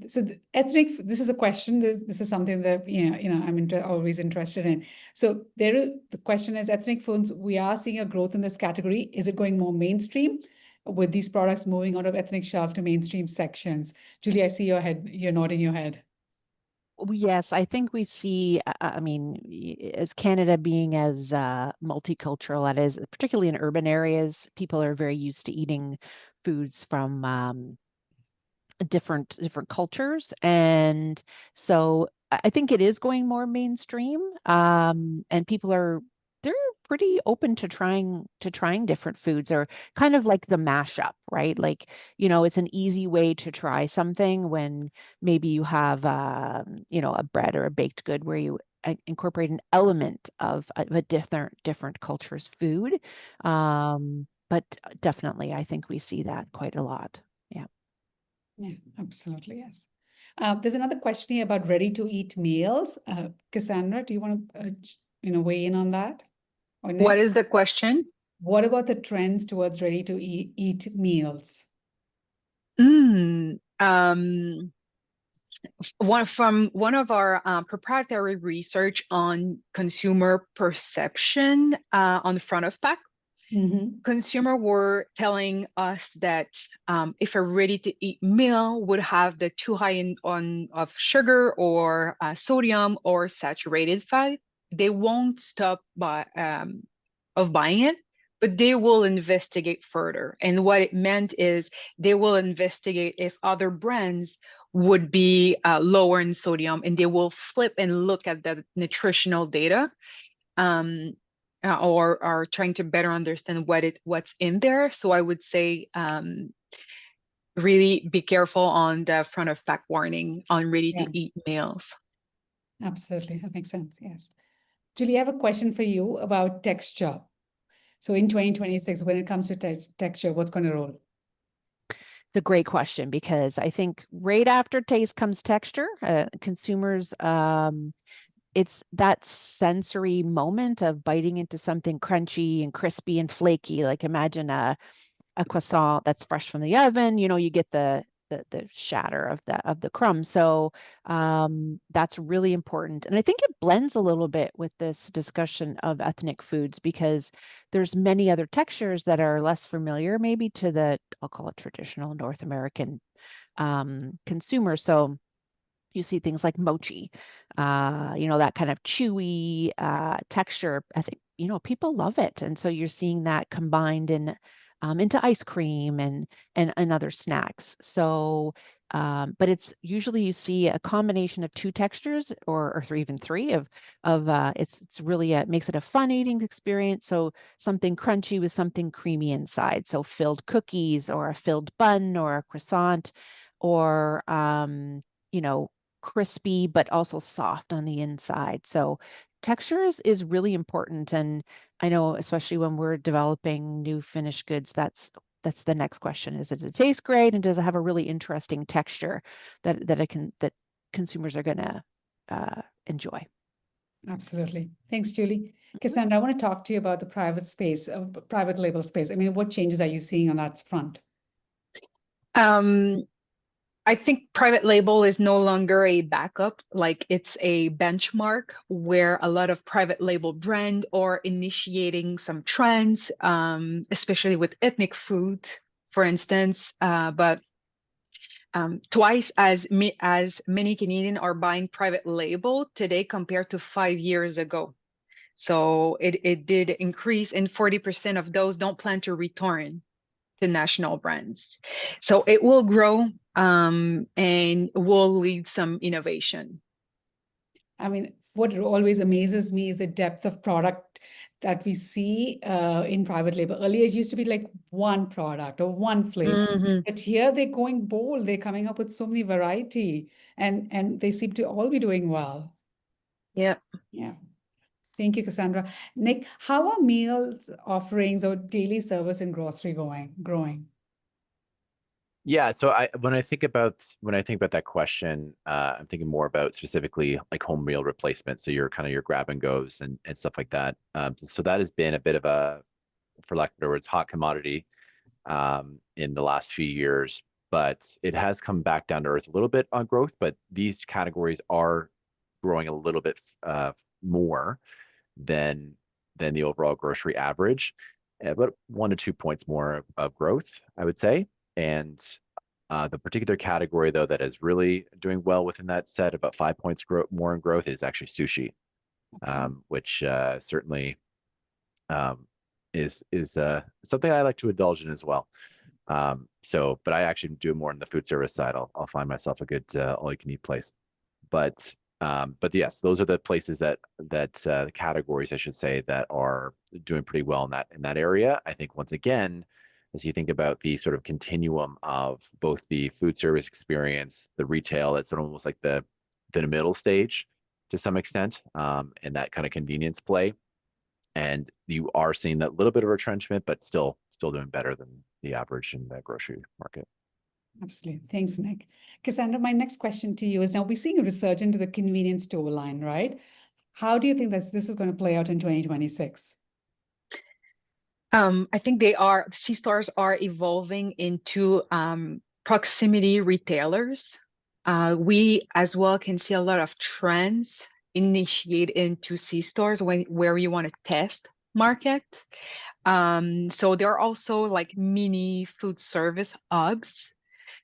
So this is a question. This is something that I'm always interested in. So the question is, ethnic foods, we are seeing a growth in this category. Is it going more mainstream with these products moving out of ethnic shelf to mainstream sections? Julie, I see you're nodding your head. Yes, I think we see, I mean, as Canada being as multicultural, that is, particularly in urban areas, people are very used to eating foods from different cultures, and so I think it is going more mainstream, and people they're pretty open to trying different foods, or kind of like the mashup, right? Like, it's an easy way to try something when maybe you have a bread or a baked good where you incorporate an element of a different culture's food. But definitely I think we see that quite a lot. Yeah, absolutely. Yes. There's another question here about ready-to-eat meals. Cassandra, do you want to weigh in on that? Or Nick? What is the question? What about the trends towards ready-to-eat meals? One of our proprietary research on consumer perception on the front of pack. Consumer were telling us that if a ready-to-eat meal would have the too high of sugar or sodium or saturated fat, they won't stop of buying it, but they will investigate further. And what it meant is they will investigate if other brands would be lower in sodium, and they will flip and look at the nutritional data. Or are trying to better understand what's in there. So I would say really be careful on the front of pack warning on ready-to-eat meals. Absolutely, that makes sense. Yes, Julie, I have a question for you about texture. So in 2026, when it comes to texture, what's going to roll? It's a great question, because I think right after taste comes texture. Consumers, it's that sensory moment of biting into something crunchy and crispy and flaky. Like, imagine a croissant that's fresh from the oven. You get the shatter of the crumb. So that's really important. And I think it blends a little bit with this discussion of ethnic foods, because there's many other textures that are less familiar maybe to the, I'll call it, traditional North American consumer. So you see things like mochi, that kind of chewy texture. I think, people love it. And so you're seeing that combined into ice cream and other snacks. So But it's usually you see a combination of two textures or even three of it's really makes it a fun eating experience. So something crunchy with something creamy inside. So filled cookies or a filled bun or a croissant or you know, crispy but also soft on the inside. So textures is really important. And I know especially when we're developing new finished goods, that's the next question is, does it taste great and does it have a really interesting texture that consumers are going to enjoy? Absolutely. Thanks, Julie. Cassandra, I want to talk to you about the private space, private label space. I mean, what changes are you seeing on that front? I think private label is no longer a backup, like it's a benchmark where a lot of private label brand are initiating some trends, especially with ethnic food, for instance. But twice as many Canadian are buying private label today compared to 5 years ago. So it did increase, and 40% of those don't plan to return to national brands. So it will grow and will lead some innovation. I mean, what always amazes me is the depth of product that we see in private label. Earlier, it used to be like one product or one flavor. Mm-hmm. But here they're going bold. They're coming up with so many variety, and they seem to all be doing well. Yeah. Yeah. Thank you, Cassandra. Nick, how are meals offerings or daily service in grocery growing? Yeah, so when I think about that question, I'm thinking more about specifically like home meal replacement. So your kind of your grab and goes and stuff like that. So that has been a bit of a, for lack of better words, hot commodity in the last few years, but it has come back down to earth a little bit on growth. But these categories are growing a little bit more than the overall grocery average, about 1 to 2 points more of growth, I would say. And the particular category, though, that is really doing well within that set, about 5 points more in growth, is actually sushi, which certainly is something I like to indulge in as well. But I actually do more in the food service side. I'll find myself a good all-you-can-eat place. But yes, those are the places that the categories, I should say, that are doing pretty well in that area. I think once again, as you think about the sort of continuum of both the food service experience, the retail, that's sort of almost like the middle stage to some extent, and that kind of convenience play. And you are seeing that little bit of retrenchment, but still doing better than the average in the grocery market. Absolutely. Thanks, Nick. Cassandra, my next question to you is, now we're seeing a resurgence into the convenience store line, right? How do you think this is going to play out in 2026? I think C-stores are evolving into proximity retailers. We as well can see a lot of trends initiate into C-stores where you want to test market. So there are also like mini food service hubs.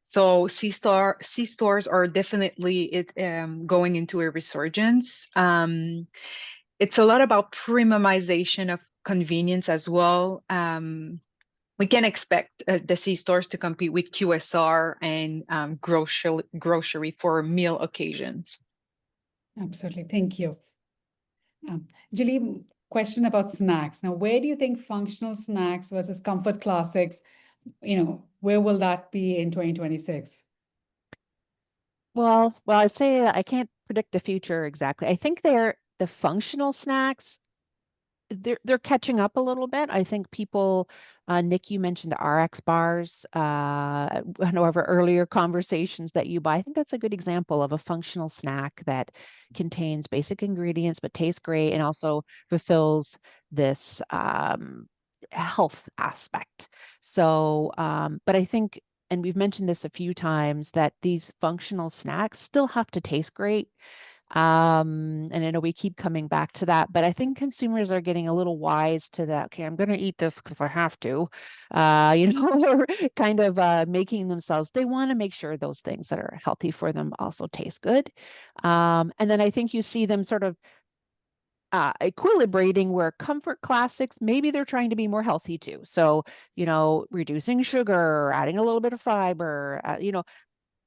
So C-stores are definitely going into a resurgence. It's a lot about premiumization of convenience as well. We can expect the C-stores to compete with QSR and grocery for meal occasions. Absolutely. Thank you. Julie, question about snacks. Now, where do you think functional snacks versus comfort classics, where will that be in 2026? Well, I'd say I can't predict the future exactly. I think the functional snacks, they're catching up a little bit. I think people, Nick, you mentioned the RX bars, in our earlier conversations that you buy. I think that's a good example of a functional snack that contains basic ingredients but tastes great and also fulfills this health aspect. So, but I think, and we've mentioned this a few times, that these functional snacks still have to taste great. And I know we keep coming back to that, but I think consumers are getting a little wise to that. Okay, I'm going to eat this because I have to, kind of making themselves, they want to make sure those things that are healthy for them also taste good. And then I think you see them sort of equilibrating where comfort classics, maybe they're trying to be more healthy too. So, reducing sugar, adding a little bit of fiber,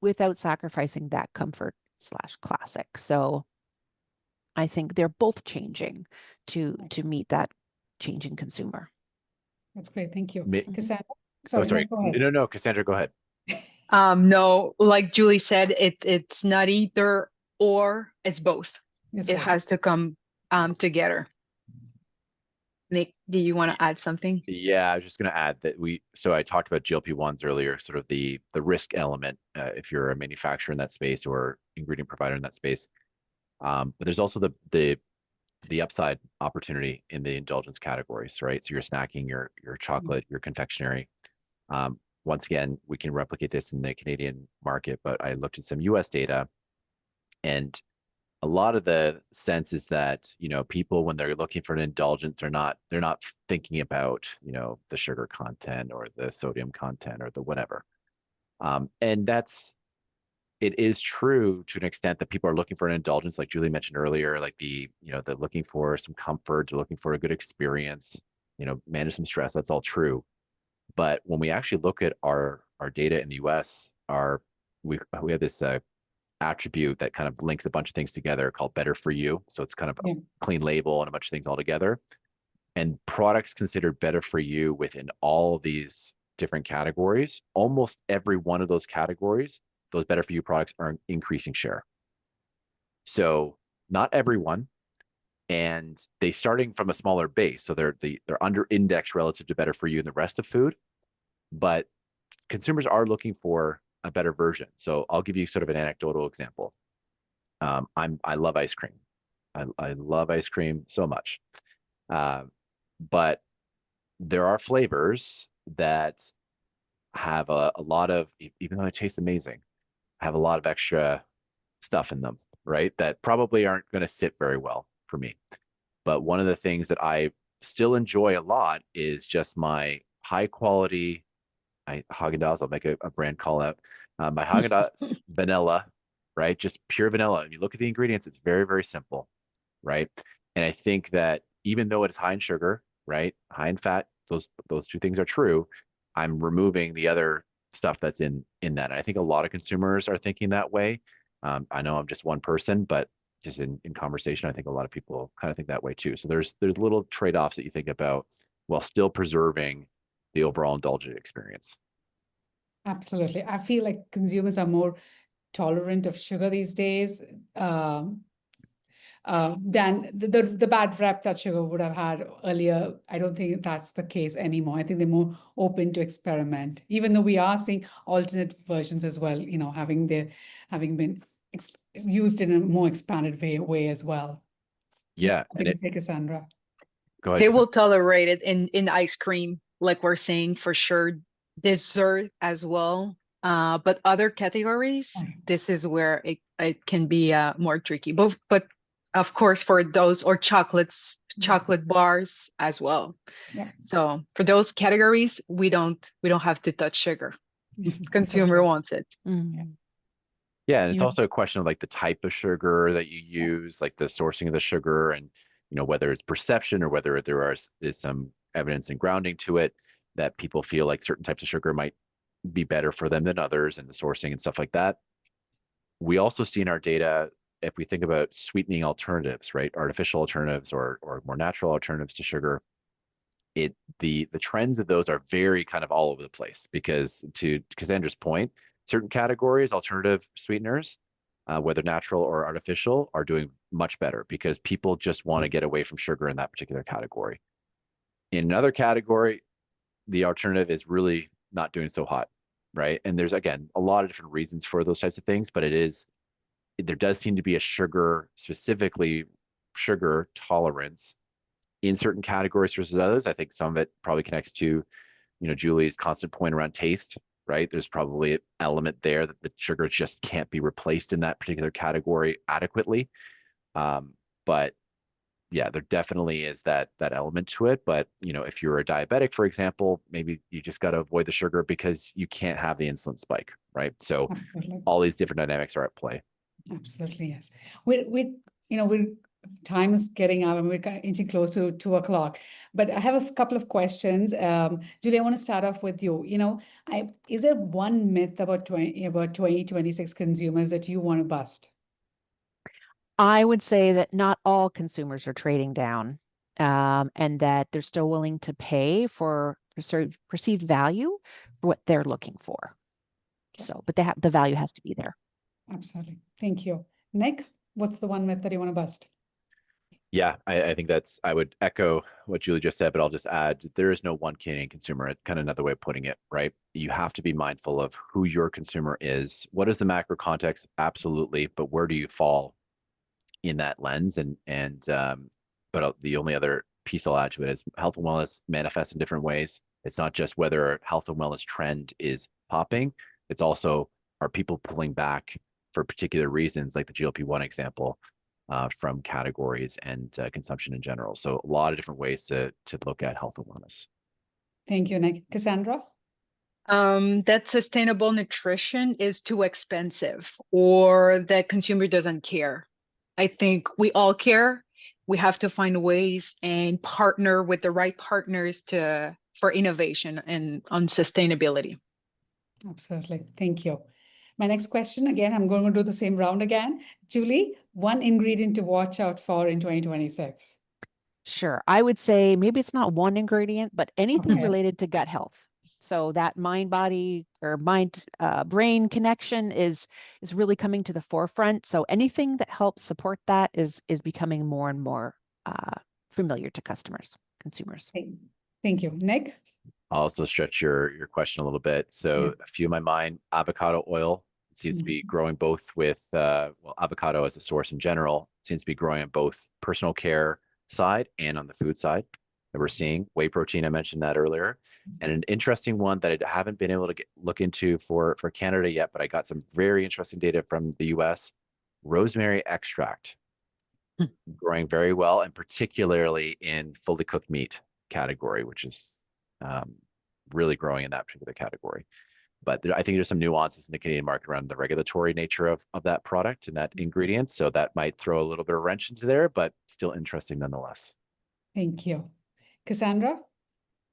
without sacrificing that comfort / classic. So I think they're both changing to meet that changing consumer. That's great. Thank you. Ma- Cassandra, Oh, sorry, sorry. no, go ahead. No, Cassandra, go ahead. No, like Julie said, it's not either or, it's both. It's It both. has to come together. Nick, do you want to add something? Yeah, I was just going to add that so I talked about GLP-1s earlier, sort of the risk element, if you're a manufacturer in that space or ingredient provider in that space. But there's also the upside opportunity in the indulgence categories, right? So your snacking, your chocolate, your confectionery. Once again, we can replicate this in the Canadian market, but I looked at some US data, and a lot of the sense is that, people, when they're looking for an indulgence, they're not thinking about, the sugar content or the sodium content or the whatever. And it is true to an extent that people are looking for an indulgence, like Julie mentioned earlier, like they're looking for some comfort, they're looking for a good experience, manage some stress. That's all true. But when we actually look at our data in the US, we have this attribute that kind of links a bunch of things together called better for you. So it's kind of a clean label and a bunch of things all together. And products considered better for you within all of these different categories, almost every one of those categories, those better for you products are increasing share. So not everyone, and they starting from a smaller base. So they're under indexed relative to better for you and the rest of food, but consumers are looking for a better version. So I'll give you sort of an anecdotal example. I love ice cream. I love ice cream so much. But there are flavors that have a lot of, even though they taste amazing, have a lot of extra stuff in them, right? That probably aren't going to sit very well for me. But one of the things that I still enjoy a lot is just my high quality Haagen-Dazs. I'll make a brand call out. My Haagen-Dazs vanilla, right? Just pure vanilla. And you look at the ingredients, it's very, very simple, right? And I think that even though it's high in sugar, right, high in fat, those two things are true. I'm removing the other stuff that's in that. And I think a lot of consumers are thinking that way. I know I'm just one person, but just in conversation, I think a lot of people kind of think that way too. So there's little trade-offs that you think about while still preserving the overall indulgent experience. Absolutely. I feel like consumers are more tolerant of sugar these days than the bad rep that sugar would have had earlier. I don't think that's the case anymore. I think they're more open to experiment, even though we are seeing alternate versions as well, having been used in a more expanded way as well. Yeah. Something to say, Cassandra. Go ahead. They will tolerate it in ice cream, like we're saying, for sure. Dessert as well. But other categories, this is where it can be more tricky. But of course, for those, or chocolate bars as well. Yeah. So for those categories, we don't have to touch sugar. Consumer wants it. Mm-hmm. Yeah, and it's also a question of like the type of sugar that you use, like the sourcing of the sugar, and whether it's perception or whether there is some evidence and grounding to it that people feel like certain types of sugar might be better for them than others, and the sourcing and stuff like that. We also see in our data, if we think about sweetening alternatives, right, artificial alternatives or more natural alternatives to sugar, the trends of those are very kind of all over the place, because to Cassandra's point, certain categories, alternative sweeteners, whether natural or artificial, are doing much better because people just want to get away from sugar in that particular category. In another category, the alternative is really not doing so hot, right? And there's, again, a lot of different reasons for those types of things, but there does seem to be specifically sugar tolerance in certain categories versus others. I think some of it probably connects to, Julie's constant point around taste, right? There's probably an element there that the sugar just can't be replaced in that particular category adequately. But yeah, there definitely is that element to it. But if you're a diabetic, for example, maybe you just got to avoid the sugar because you can't have the insulin spike, right? So all these different dynamics are at play. Absolutely, yes. We're time is getting up and we're inching close to 2 o'clock. But I have a couple of questions. Julie, I want to start off with you. Is there one myth about 2026 consumers that you want to bust? I would say that not all consumers are trading down, and that they're still willing to pay for perceived value for what they're looking for. Okay. So, but the value has to be there. Absolutely. Thank you. Nick, what's the one myth that you want to bust? Yeah, I think I would echo what Julie just said, but I'll just add, there is no one Canadian consumer. It's kind of another way of putting it, right? You have to be mindful of who your consumer is. What is the macro context? Absolutely. But where do you fall in that lens? But the only other piece I'll add to it is health and wellness manifests in different ways. It's not just whether health and wellness trend is popping. It's also, are people pulling back for particular reasons, like the GLP-1 example, from categories and consumption in general. So a lot of different ways to look at health and wellness. Thank you, Nick. Cassandra? That sustainable nutrition is too expensive, or that consumer doesn't care. I think we all care. We have to find ways and partner with the right partners for innovation and on sustainability. Absolutely. Thank you. My next question, again, I'm going to do the same round again. Julie, one ingredient to watch out for in 2026. Sure. I would say maybe it's not one ingredient, but anything Okay. related to gut health. So that mind-body or mind-brain connection is really coming to the forefront. So anything that helps support that is becoming more and more familiar to consumers. Thank you. Nick? I'll also stretch your question a little bit. So a few in my mind, avocado oil seems to be growing both with, avocado as a source in general seems to be growing on both personal care side and on the food side that we're seeing. Whey protein, I mentioned that earlier. And an interesting one that I haven't been able to look into for Canada yet, but I got some very interesting data from the US, rosemary extract growing very well, and particularly in fully cooked meat category, which is really growing in that particular category. But I think there's some nuances in the Canadian market around the regulatory nature of that product and that ingredient. So that might throw a little bit of wrench into there, but still interesting nonetheless. Thank you. Cassandra?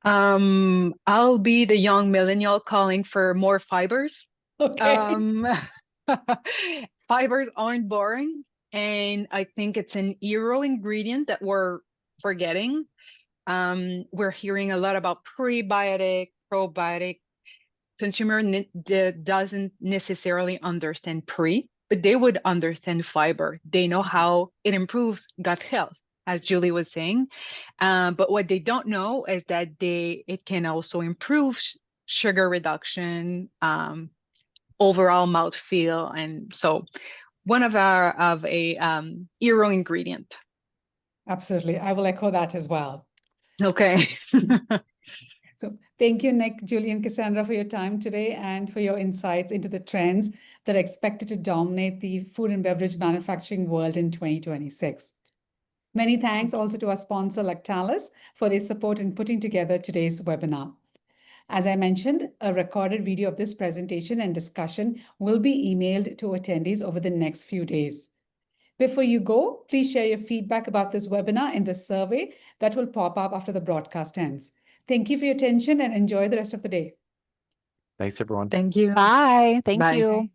I'll be the young millennial calling for more fibers. Okay. Fibers aren't boring, and I think it's an hero ingredient that we're forgetting. We're hearing a lot about prebiotic, probiotic. Consumer doesn't necessarily understand but they would understand fiber. They know how it improves gut health, as Julie was saying. But what they don't know is that it can also improve sugar reduction, overall mouthfeel, and so one of a hero ingredient. Absolutely. I will echo that as well. Okay. So thank you, Nick, Julie, and Cassandra, for your time today and for your insights into the trends that are expected to dominate the food and beverage manufacturing world in 2026. Many thanks also to our sponsor, Lactalis, for their support in putting together today's webinar. As I mentioned, a recorded video of this presentation and discussion will be emailed to attendees over the next few days. Before you go, please share your feedback about this webinar in the survey that will pop up after the broadcast ends. Thank you for your attention and enjoy the rest of the day. Thanks, everyone. Thank you. Bye. Thank Bye. you.